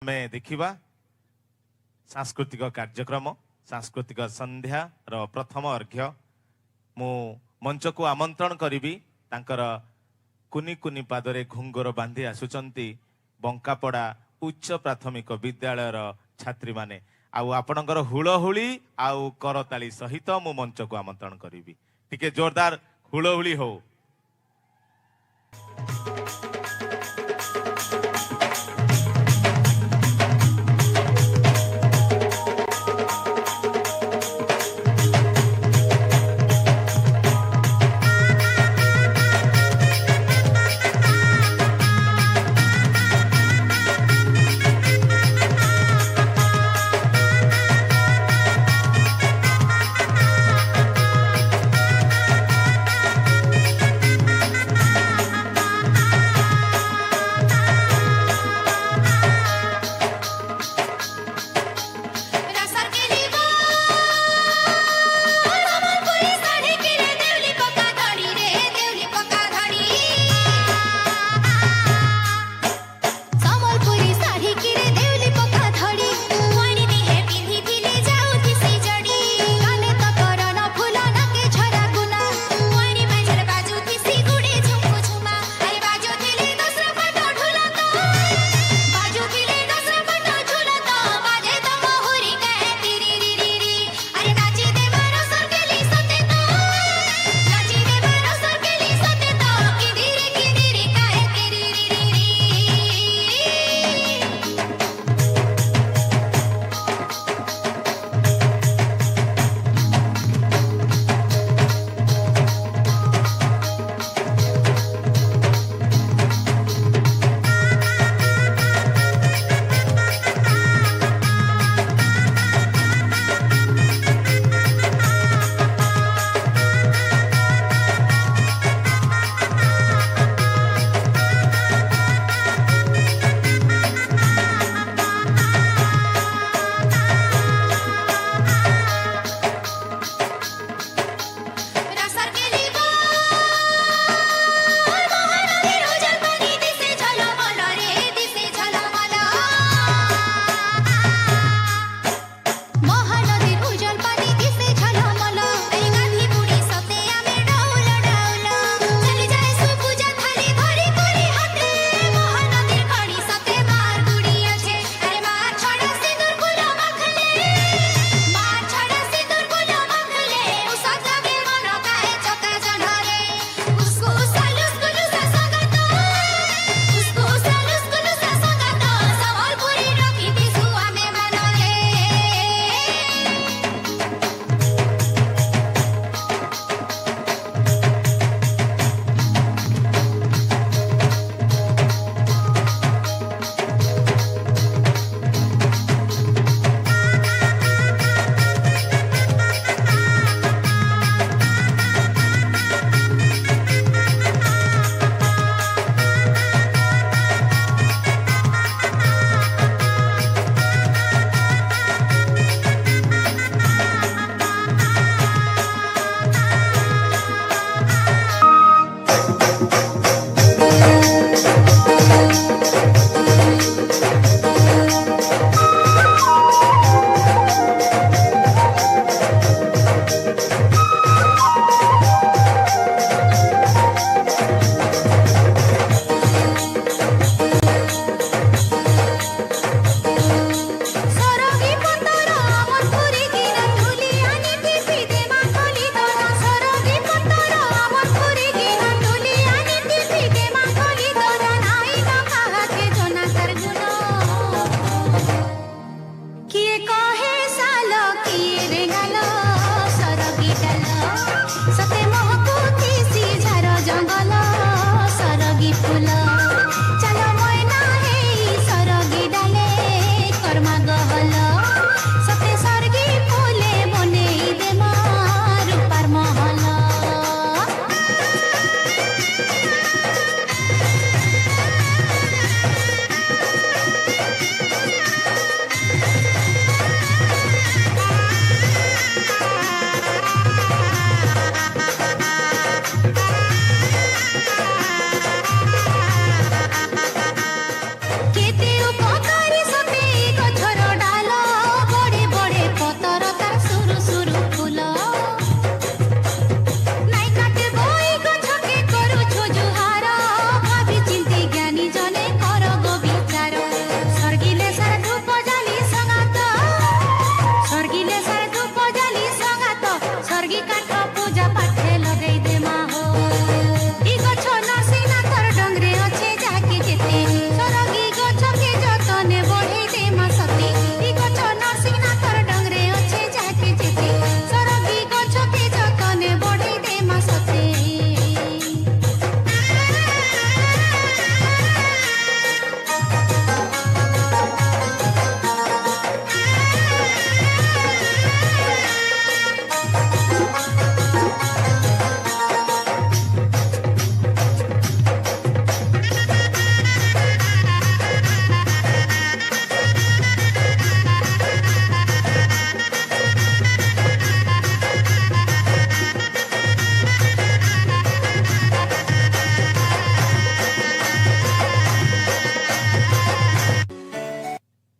ଆମେ ଦେଖିବା सांस्कृतिक कार्यक्रम सांस्कृतिक संध्या रो प्रथम अर्घ्य मु मंच को आमंत्रण करी तांकर कुनी कुनी पादरे घुंगर बांधी आसुचंती बंकापड़ा उच्च प्राथमिक विद्यालय छात्री माने आउ आपणकर हुलहुली आउ करताली सहित मु मंच को आमंत्रण करी टिके जोरदार हुलहुली हो।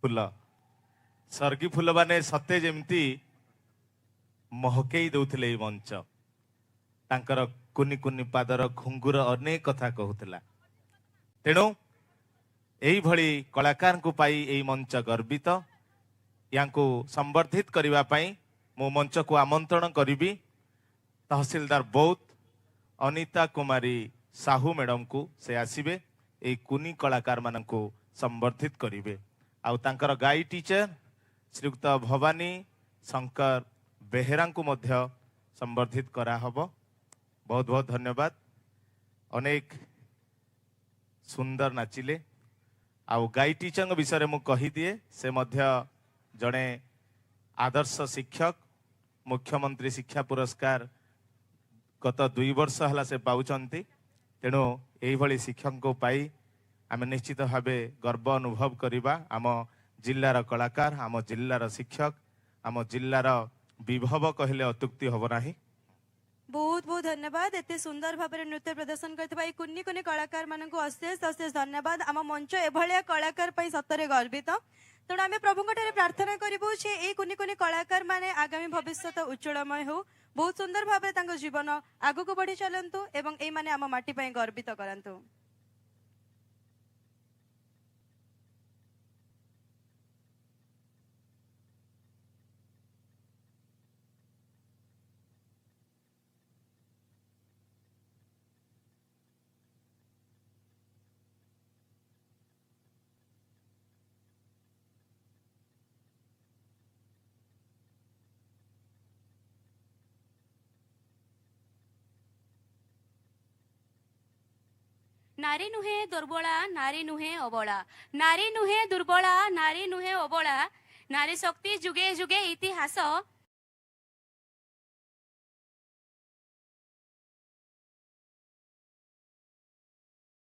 फूल सर्गी फूल माने सते जेमती महकेई दउथिले एई मंच तांकर कुनी कुनी पादर घुंगुर अनेक कथा कहूला तेणु एई भली कलाकार को पाई एई मंच गर्वित यांको संवर्धित करने पाई मो मंच को आमंत्रण करी तहसीलदार बौद्ध अनिता कुमारी साहू मैडम को से आसीबे एई कुनी कलाकार माननको संवर्धित करिवे आउ तांकर गाई टीचर श्रीयुक्त भवानी शंकर बेहेरा को मध्य संवर्धित करा हबो। बहुत बहुत धन्यवाद। अनेक सुंदर नाचिले आउ गाई टीचर विषय में कही दिए से मध्य जड़े आदर्श शिक्षक मुख्यमंत्री शिक्षा पुरस्कार गत 2 वर्ष है से पाउचंती तेणु यही शिक्षक को पाई आम निश्चित भाव गर्व अनुभव करवा आम जिल्लार कलाकार आम जिल्लार शिक्षक आम जिल्लार विभव कहले अत्युक्ति हब नाही। बहुत बहुत धन्यवाद एते सुंदर भाव में नृत्य प्रदर्शन करथिबा कुन्नी कुन्नी कलाकार माननको अशेष अशेष धन्यवाद। आम मंच एभलिया कलाकार पई सतरे गर्वित तेणु आम प्रभु प्रार्थना करूँ ए कुन्नी कुन्नी कलाकार माने आगामी भविष्य उज्जवलमय हो बहुत सुंदर भाव जीवन आगक बढ़ी चलतु एवं ए माने आम माटी पई गर्वित करंतु। नारी नुहे दुर्बला नारी नुहे अबला नारी नुहे दुर्बला नारी नुहे अबला नारी शक्ति जुगे जुगे इतिहास